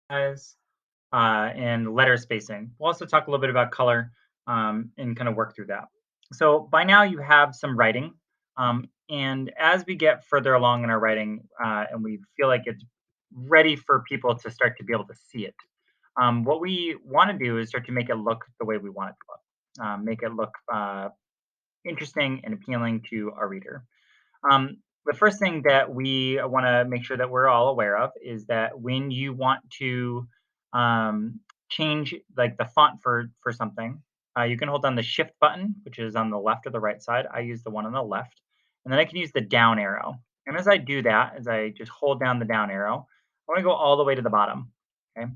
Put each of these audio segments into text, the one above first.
size, and letter spacing. We'll also talk a little bit about color and kind of work through that. So by now you have some writing, and as we get further along in our writing and we feel like it's ready for people to start to be able to see it, what we want to do is start to make it look the way we want it to look, make it look interesting and appealing to our reader. The first thing that we want to make sure that we're all aware of is that when you want to um, change like the font for something, you can hold down the shift button, which is on the left or the right side. I use the one on the left, and then I can use the down arrow. And as I do that, as I just hold down the down arrow, I want to go all the way to the bottom. Okay.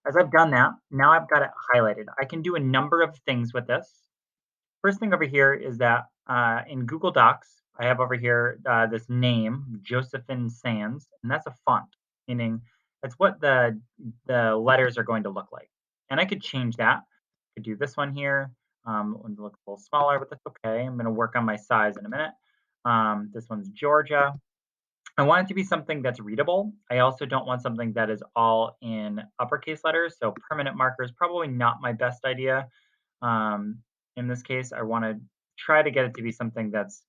As I've done that, now I've got it highlighted. I can do a number of things with this. First thing over here is that in Google Docs, I have over here this name, Josephine Sands, and that's a font, meaning that's what the letters are going to look like. And I could change that. I could do this one here. It looks a little smaller, but that's okay. I'm going to work on my size in a minute. This one's Georgia. I want it to be something that's readable. I also don't want something that is all in uppercase letters. So permanent marker is probably not my best idea. Um, in this case, I want to try to get it to be something that's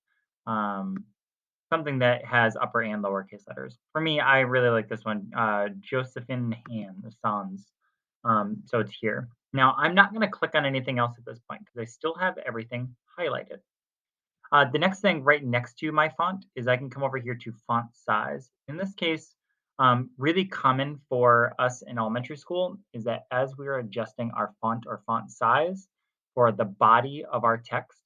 um, something that has upper and lowercase letters. For me, I really like this one, Josephine Han, the Sans. So it's here. Now, I'm not going to click on anything else at this point because I still have everything highlighted. The next thing right next to my font is I can come over here to font size. In this case, really common for us in elementary school is that as we are adjusting our font or font size for the body of our text,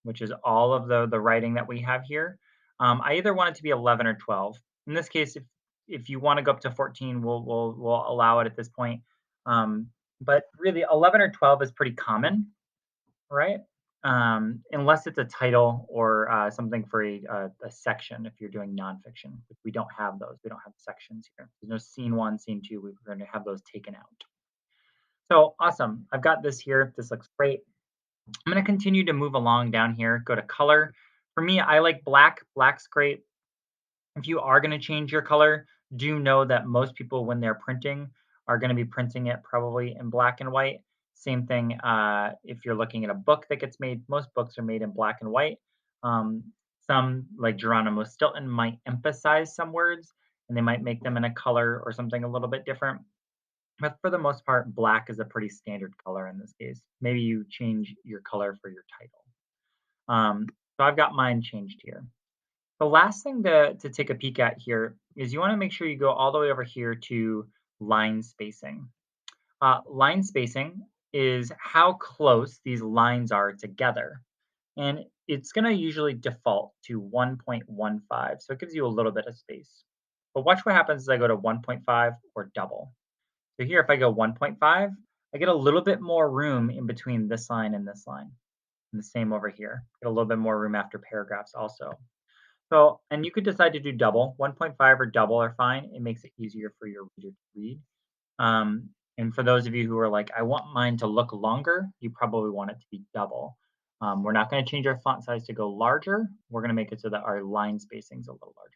which is all of the writing that we have here, I either want it to be 11 or 12. In this case, if you want to go up to 14, we'll allow it at this point. But really, 11 or 12 is pretty common, right? Unless it's a title or something for a section if you're doing nonfiction. But we don't have those. We don't have sections here. There's no scene one, scene two. We're going to have those taken out. So awesome. I've got this here. This looks great. I'm going to continue to move along down here. Go to color. For me, I like black. Black's great. If you are going to change your color, do know that most people, when they're printing, are going to be printing it probably in black and white. Same thing if you're looking at a book that gets made. Most books are made in black and white. Um, some, like Geronimo Stilton, might emphasize some words, and they might make them in a color or something a little bit different. But for the most part, black is a pretty standard color in this case. Maybe you change your color for your title. So I've got mine changed here. The last thing to take a peek at here is you want to make sure you go all the way over here to line spacing. Line spacing is how close these lines are together. And it's going to usually default to 1.15. So it gives you a little bit of space. But watch what happens as I go to 1.5 or double. So here, if I go 1.5, I get a little bit more room in between this line and this line. And the same over here. Get a little bit more room after paragraphs also. So, and you could decide to do double. 1.5 or double are fine. It makes it easier for your reader to read. And for those of you who are like, I want mine to look longer, you probably want it to be double. We're not going to change our font size to go larger. We're going to make it so that our line spacing is a little larger.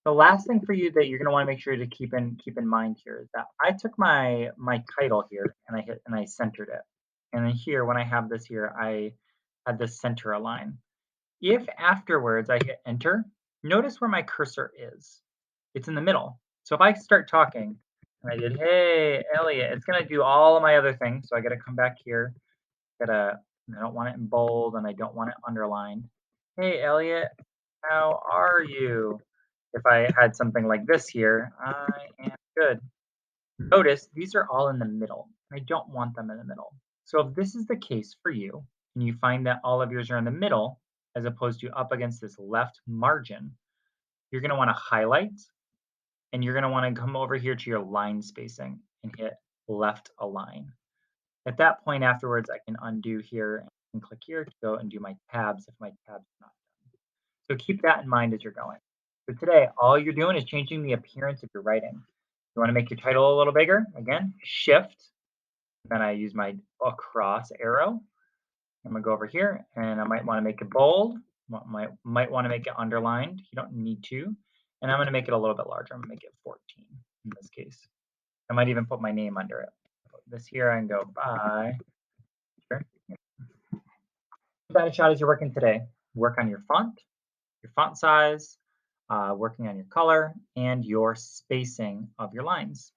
The last thing for you that you're going to want to make sure to keep in mind here is that I took my title here and I centered it. And then here, when I have this here, I had this center align. If afterwards I hit enter, notice where my cursor is. It's in the middle. So if I start talking and I did, hey, Elliot, it's going to do all of my other things. So I got to come back here. I don't want it in bold and I don't want it underlined. Hey, Elliot, how are you? If I had something like this here, I am good. Notice these are all in the middle. I don't want them in the middle. So if this is the case for you, and you find that all of yours are in the middle, as opposed to up against this left margin, you're going to want to highlight, and you're going to want to come over here to your line spacing and hit left align. At that point afterwards, I can undo here and click here to go and do my tabs if my tabs are not done. So keep that in mind as you're going. So today, all you're doing is changing the appearance of your writing. You want to make your title a little bigger? Again, shift. Then I use my across arrow. I'm gonna go over here and I might want to make it bold. Might want to make it underlined. You don't need to. And I'm going to make it a little bit larger. I'm going to make it 14 in this case. I might even put my name under it. Put this here and go bye. Sure. That a shot as you're working today. Work on your font size, working on your color, and your spacing of your lines.